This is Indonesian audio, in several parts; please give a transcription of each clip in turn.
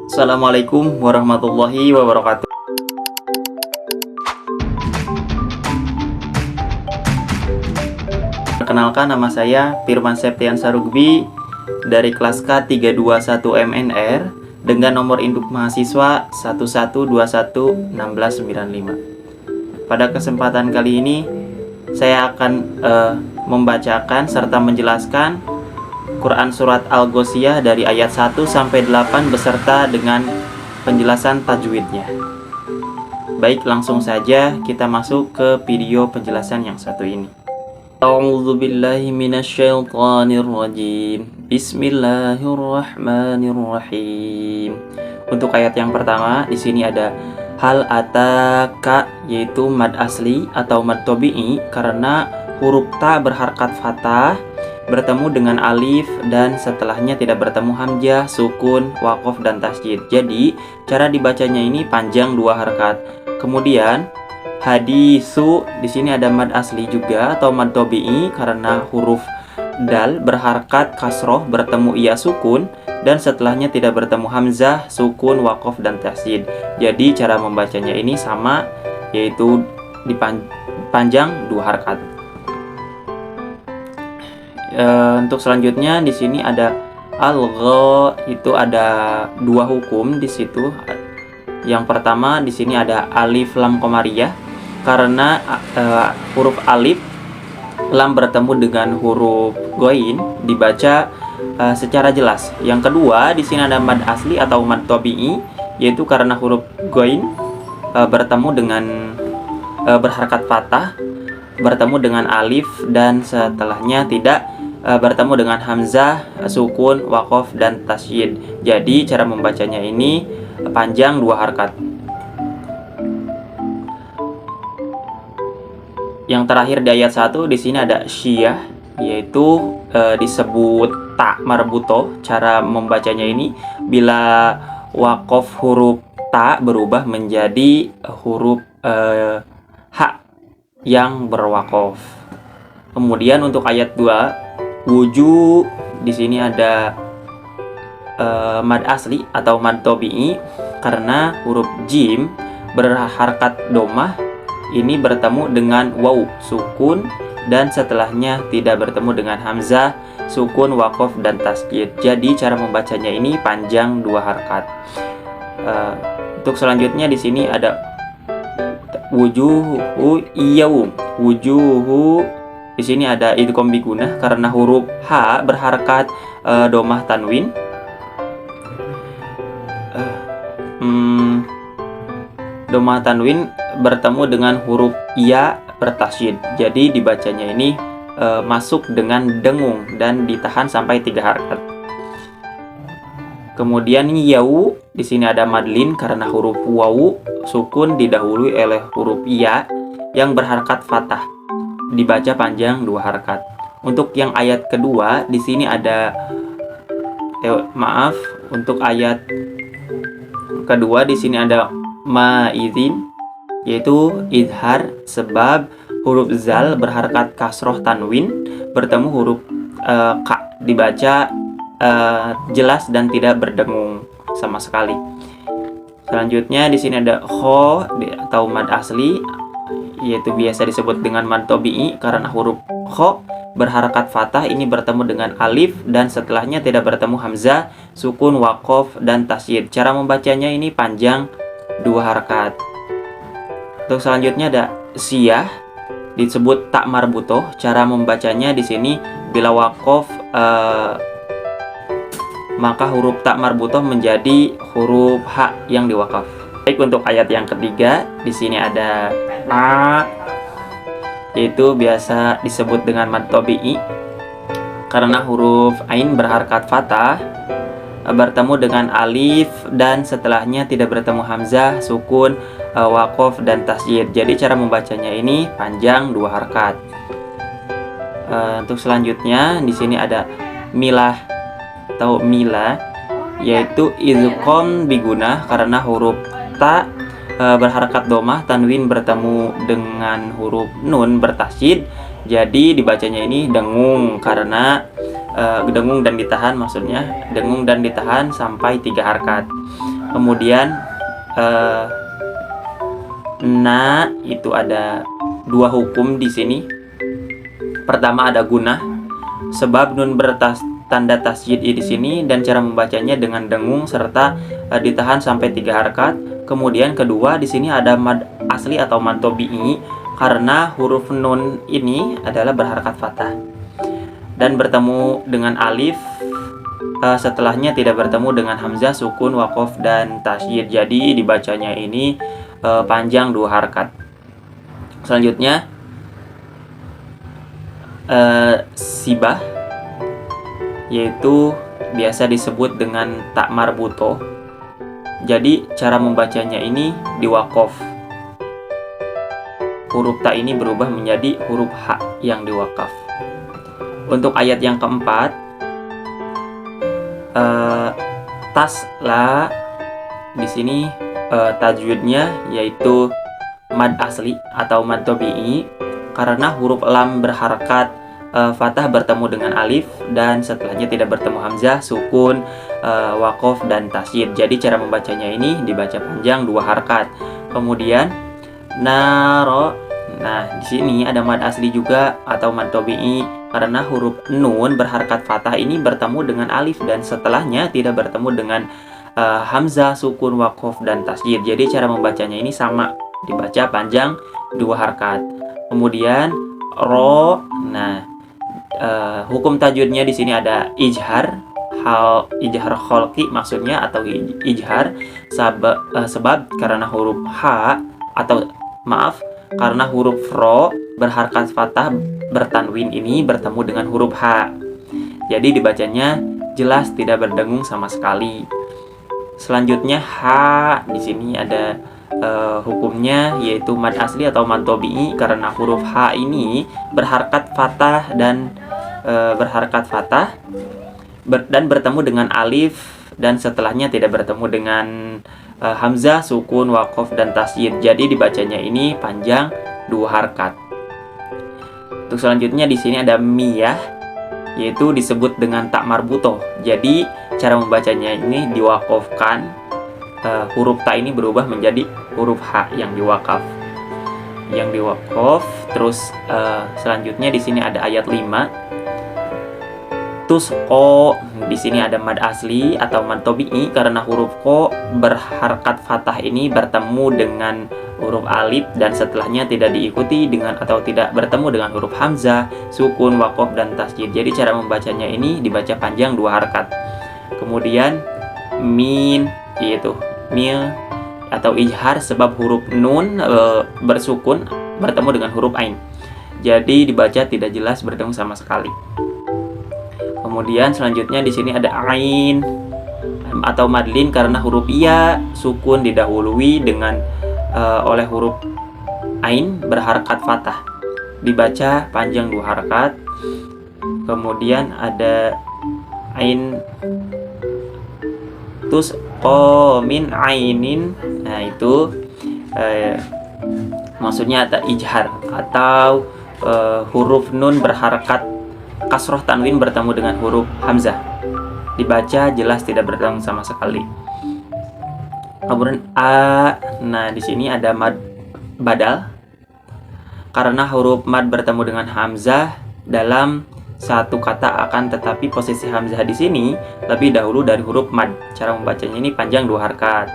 Assalamualaikum warahmatullahi wabarakatuh. Perkenalkan, nama saya Firman Septian Sarugbi dari kelas K321 MNR dengan nomor induk mahasiswa 11211695. Pada kesempatan kali ini saya akan membacakan serta menjelaskan Quran Surat Al-Ghoshiyah dari ayat 1 sampai 8 beserta dengan penjelasan tajwidnya. Baik, langsung saja kita masuk ke video penjelasan yang satu ini. A'udzubillahi minasyaitonirrajim. Bismillahirrahmanirrahim. Untuk ayat yang pertama di sini ada hal ataka, yaitu mad asli atau mad tabi'i karena huruf ta berharkat fathah bertemu dengan alif dan setelahnya tidak bertemu hamzah, sukun, waqaf dan tasydid. Jadi cara dibacanya ini panjang dua harakat. Kemudian hadisu di sini ada mad asli juga atau mad tabi'i karena huruf dal berharkat kasroh bertemu iya sukun dan setelahnya tidak bertemu hamzah, sukun, waqaf dan tasydid. Jadi cara membacanya ini sama, yaitu dipanjang dua harakat. Untuk selanjutnya di sini ada algha, itu ada dua hukum di situ. Yang pertama di sini ada alif lam qamariyah karena huruf alif lam bertemu dengan huruf ghain dibaca secara jelas. Yang kedua di sini ada mad asli atau mad tabi'i, yaitu karena huruf ghain bertemu dengan berharakat fathah bertemu dengan alif dan setelahnya tidak bertemu dengan hamzah, sukun, waqaf dan tasydid. Jadi cara membacanya ini panjang dua harakat. Yang terakhir di ayat 1 di sini ada syiyah, yaitu disebut ta marbutoh. Cara membacanya ini bila waqaf huruf ta berubah menjadi huruf ha yang berwaqaf. Kemudian untuk ayat 2 wujuh di sini ada mad asli atau mad tabi'i karena huruf jim berharakat domah ini bertemu dengan waw sukun dan setelahnya tidak bertemu dengan hamzah, sukun, waqaf dan tasydid. Jadi cara membacanya ini panjang dua harakat. Untuk selanjutnya di sini ada wujuhu iyaum. Wujuhu di sini ada idgham bigunah karena huruf ha berharakat domah tanwin. Domah tanwin bertemu dengan huruf iya bertasydid. Jadi dibacanya ini masuk dengan dengung dan ditahan sampai 3 harakat. Kemudian yau di sini ada madlin karena huruf wawu sukun didahului oleh huruf iya yang berharakat fathah. Dibaca panjang 2 harakat. Untuk yang ayat kedua di sini ada untuk ayat kedua di sini ada ma'izin, yaitu idhar sebab huruf zal berharakat kasroh tanwin bertemu huruf ka, dibaca jelas dan tidak berdengung sama sekali. Selanjutnya di sini ada kho atau mad asli, yaitu biasa disebut dengan mad tabi'i karena huruf kho berharakat fathah ini bertemu dengan alif dan setelahnya tidak bertemu hamzah, sukun, waqaf dan tasydid. Cara membacanya ini panjang 2 harakat. Untuk selanjutnya ada siyah disebut tak marbutoh. Cara membacanya di sini bila waqaf maka huruf tak marbutoh menjadi huruf ha yang diwaqaf. Baik, untuk ayat yang ketiga di sini ada a, yaitu biasa disebut dengan mad tabi'i karena huruf ain berharakat fathah bertemu dengan alif dan setelahnya tidak bertemu hamzah, sukun, waqaf dan tasydid. Jadi cara membacanya ini panjang 2 harakat. Untuk selanjutnya di sini ada milah atau mila, yaitu idgham bigunah karena huruf ta berharakat domah tanwin bertemu dengan huruf nun bertasydid. Jadi dibacanya ini dengung karena dengung dan ditahan, maksudnya dengung dan ditahan sampai 3 harakat. Kemudian na itu ada dua hukum di sini. Pertama ada gunah, sebab nun tanda tasydid di sini dan cara membacanya dengan dengung serta ditahan sampai 3 harakat. Kemudian kedua di sini ada mad asli atau mad tabi'i karena huruf nun ini adalah berharakat fathah dan bertemu dengan alif, setelahnya tidak bertemu dengan hamzah, sukun, waqaf dan tasydid. Jadi dibacanya ini panjang 2 harakat. Selanjutnya sibah, yaitu biasa disebut dengan tak marbuto. Jadi cara membacanya ini diwaqaf. Huruf ta ini berubah menjadi huruf ha yang diwaqaf. Untuk ayat yang keempat, tasla di sini tajwidnya yaitu mad asli atau mad tabi'i karena huruf lam berharakat fathah bertemu dengan alif dan setelahnya tidak bertemu hamzah, sukun, waqaf dan tasydid. Jadi cara membacanya ini dibaca panjang 2 harakat. Kemudian naro, nah di sini ada mad asli juga atau mad tabi'i karena huruf nun berharakat fathah ini bertemu dengan alif dan setelahnya tidak bertemu dengan hamzah, sukun, waqaf dan tasydid. Jadi cara membacanya ini sama, dibaca panjang 2 harakat. Kemudian ro, nah hukum tajwidnya di sini ada ijhar, ijhar kholqi maksudnya atau ijhar sebab karena huruf ha atau maaf karena huruf ro berharakat fathah bertanwin ini bertemu dengan huruf ha. Jadi dibacanya jelas tidak berdengung sama sekali. Selanjutnya ha di sini ada hukumnya yaitu mad asli atau mad tabi'i karena huruf ha ini berharakat fathah dan dan bertemu dengan alif dan setelahnya tidak bertemu dengan hamzah, sukun, waqaf dan tasydid. Jadi dibacanya ini panjang 2 harakat. Untuk selanjutnya di sini ada miyah, yaitu disebut dengan tak marbutoh. Jadi cara membacanya ini diwaqafkan, huruf ta ini berubah menjadi huruf ha yang diwaqaf. Terus selanjutnya di sini ada ayat 5. Tusqo, di sini ada mad asli atau mad tabi'i karena huruf ko berharakat fathah ini bertemu dengan huruf alif dan setelahnya tidak diikuti dengan atau tidak bertemu dengan huruf hamzah, sukun, waqaf dan tasydid. Jadi cara membacanya ini dibaca panjang 2 harakat. Kemudian min, yaitu mil atau ijhar sebab huruf nun bersukun bertemu dengan huruf ain. Jadi dibaca tidak jelas berdengung sama sekali. Kemudian selanjutnya di sini ada ain atau madlin karena huruf ya sukun didahului dengan oleh huruf ain berharakat fathah. Dibaca panjang 2 harakat. Kemudian ada ain tusqo min ainin. Nah itu maksudnya ada ijhar atau huruf nun berharakat kasroh tanwin bertemu dengan huruf hamzah. Dibaca jelas tidak berdengung sama sekali. Kemudian a, nah di sini ada mad badal karena huruf mad bertemu dengan hamzah dalam satu kata akan tetapi posisi hamzah di sini lebih dahulu dari huruf mad. Cara membacanya ini panjang 2 harakat.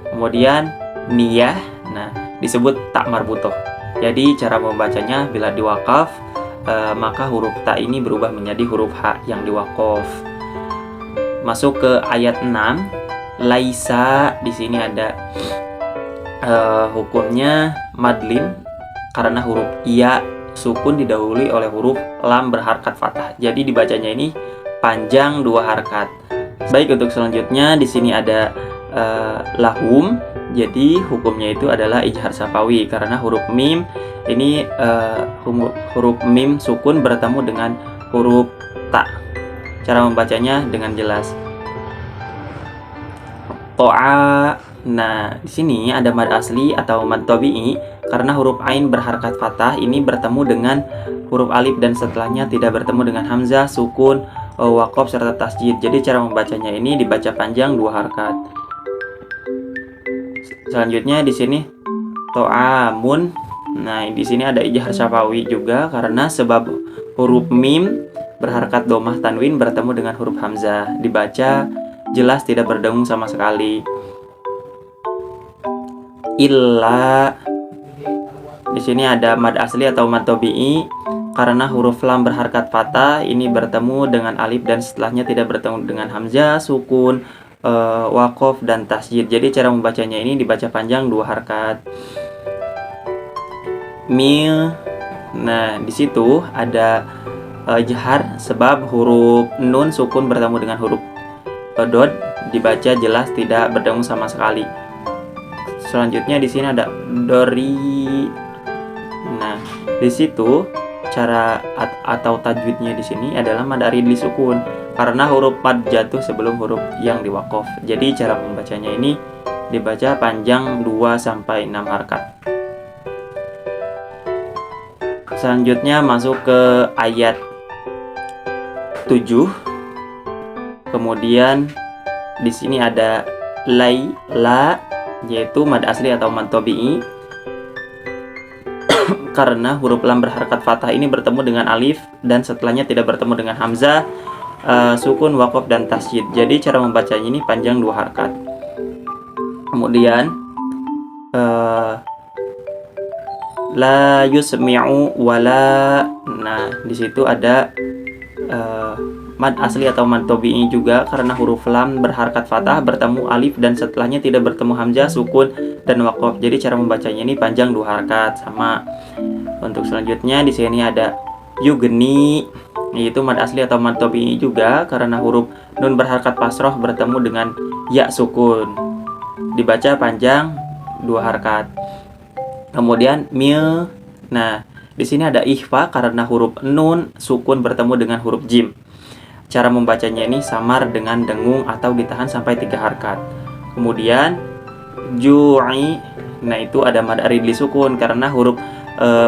Kemudian niyah, nah disebut tak marbutoh. Jadi cara membacanya bila diwaqaf maka huruf ta ini berubah menjadi huruf ha yang diwaqaf. Masuk ke ayat 6. Laisa, di sini ada hukumnya madlin karena huruf ya sukun didahului oleh huruf lam berharakat fathah. Jadi dibacanya ini panjang 2 harakat. Baik, untuk selanjutnya di sini ada lahum. Jadi hukumnya itu adalah ijhar safawi karena huruf mim ini huruf mim sukun bertemu dengan huruf ta. Cara membacanya dengan jelas. To'a. Nah, di sini ada mad asli atau mad tabi'i karena huruf ain berharakat fathah ini bertemu dengan huruf alif dan setelahnya tidak bertemu dengan hamzah, sukun, waqaf serta tasydid. Jadi cara membacanya ini dibaca panjang 2 harakat. Selanjutnya di sini to'amun. Nah, di sini ada ijhar syafawi juga karena sebab huruf mim berharakat domah tanwin bertemu dengan huruf hamzah, dibaca jelas tidak berdengung sama sekali. Illa, di sini ada mad asli atau mad tabi'i karena huruf lam berharakat fathah ini bertemu dengan alif dan setelahnya tidak bertemu dengan hamzah, sukun, waqaf dan tasjid. Jadi cara membacanya ini dibaca panjang 2 harakat. Mil. Nah, di situ ada jahar sebab huruf nun sukun bertemu dengan huruf dod, dibaca jelas tidak berdengung sama sekali. Selanjutnya di sini ada dori. Nah, di situ cara atau tajwidnya di sini adalah mad aridli sukun karena huruf mad jatuh sebelum huruf yang diwaqaf. Jadi cara membacanya ini dibaca panjang 2 sampai 6 harakat. Selanjutnya masuk ke ayat 7. Kemudian di sini ada la, yaitu mad asli atau mad tabi'i karena huruf lam berharakat fathah ini bertemu dengan alif dan setelahnya tidak bertemu dengan hamzah, sukun, waqaf dan tasjid. Jadi cara membacanya ini panjang 2 harakat. Kemudian la yusmi'u wala. Nah, di situ ada mad asli atau mad tabi'i juga karena huruf lam berharakat fathah bertemu alif dan setelahnya tidak bertemu hamzah, sukun dan waqaf. Jadi cara membacanya ini panjang 2 harakat sama. Untuk selanjutnya di sini ada yugni, yaitu mad asli atau mad tabi'i juga karena huruf nun berharakat pasroh bertemu dengan ya sukun. Dibaca panjang 2 harakat. Kemudian mil. Nah, di sini ada ikhfa karena huruf nun sukun bertemu dengan huruf jim. Cara membacanya ini samar dengan dengung atau ditahan sampai 3 harakat. Kemudian ju'i. Nah, itu ada mad aridli sukun karena huruf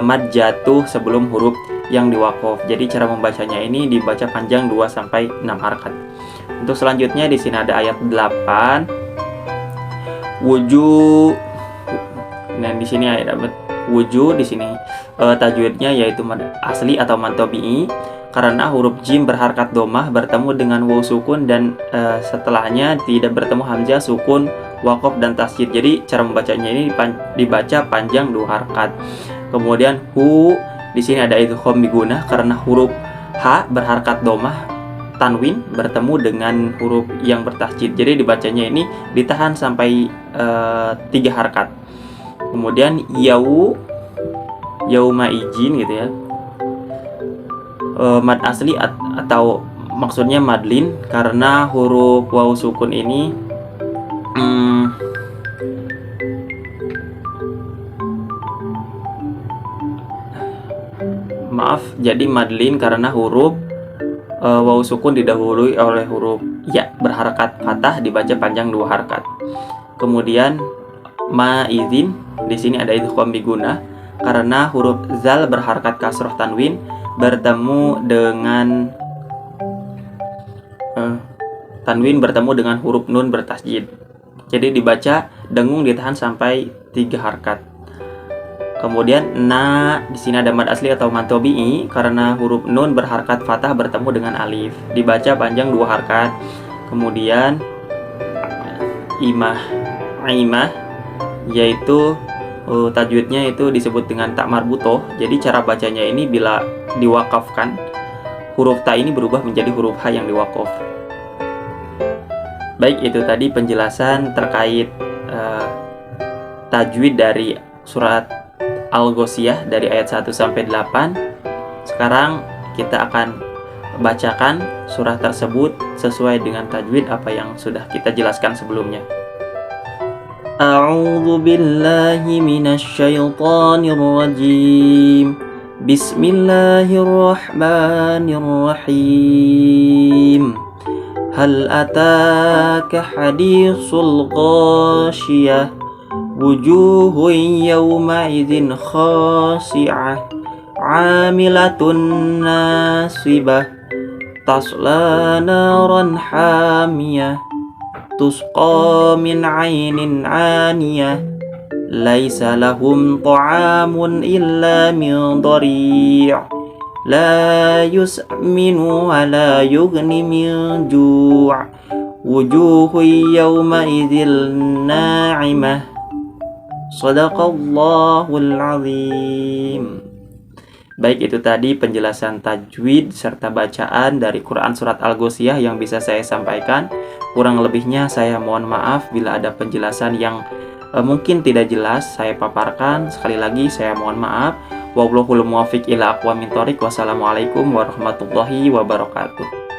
mad jatuh sebelum huruf yang diwaqaf. Jadi cara membacanya ini dibaca panjang 2 sampai 6 harakat. Untuk selanjutnya di sini ada ayat 8. Wuju. Nah, di sini ada wuju. Di sini tajwidnya yaitu mad asli atau mad tabi'i karena huruf jim berharakat domah bertemu dengan waw sukun dan setelahnya tidak bertemu hamzah, sukun, waqaf dan tasjid. Jadi cara membacanya ini dibaca panjang 2 harakat. Kemudian hu, di sini ada idgham bigunah karena huruf ha berharakat domah tanwin bertemu dengan huruf yang bertasjid. Jadi dibacanya ini ditahan sampai 3 harakat. Kemudian yauma izin gitu ya. Mad asli atau maksudnya madlin karena huruf waw sukun ini jadi madlin karena huruf waw sukun didahului oleh huruf ya berharakat fathah, dibaca panjang 2 harakat. Kemudian ma izin, di sini ada idgham bigunah karena huruf zal berharakat kasroh tanwin bertemu dengan huruf nun bertasjid. Jadi dibaca dengung ditahan sampai 3 harakat. Kemudian na, di sini ada mad asli atau mad tabi'i karena huruf nun berharakat fathah bertemu dengan alif, dibaca panjang 2 harakat. Kemudian imah, yaitu tajwidnya itu disebut dengan tak marbutoh. Jadi cara bacanya ini bila diwakafkan, huruf ta ini berubah menjadi huruf ha yang diwakaf. Baik, itu tadi penjelasan terkait tajwid dari surat Al-Ghoshiyah dari ayat 1 sampai 8. Sekarang kita akan bacakan surah tersebut sesuai dengan tajwid apa yang sudah kita jelaskan sebelumnya. A'udzu billahi minasyaitonir rajim. Bismillahirrahmanirrahim. Hal ataka haditsul ghashiyah. Wujuhun yawma idzin khashi'ah. 'Amilatun nasibah. Tasla naran hamiyah. Tusqa min 'ainin 'aniyah. laisa lahum ta'amun illa min dhari' la yus'minu wa la yughni min ju' wujuhu yawma idzil na'imah. Shadaqallahul azim. Baik, itu tadi penjelasan tajwid serta bacaan dari Quran Surat Al-Ghoshiyah yang bisa saya sampaikan. Kurang lebihnya saya mohon maaf bila ada penjelasan yang mungkin tidak jelas saya paparkan. Sekali lagi saya mohon maaf. Wallahul muwaffiq ila aqwamit thoriq. Wassalamualaikum warahmatullahi wabarakatuh.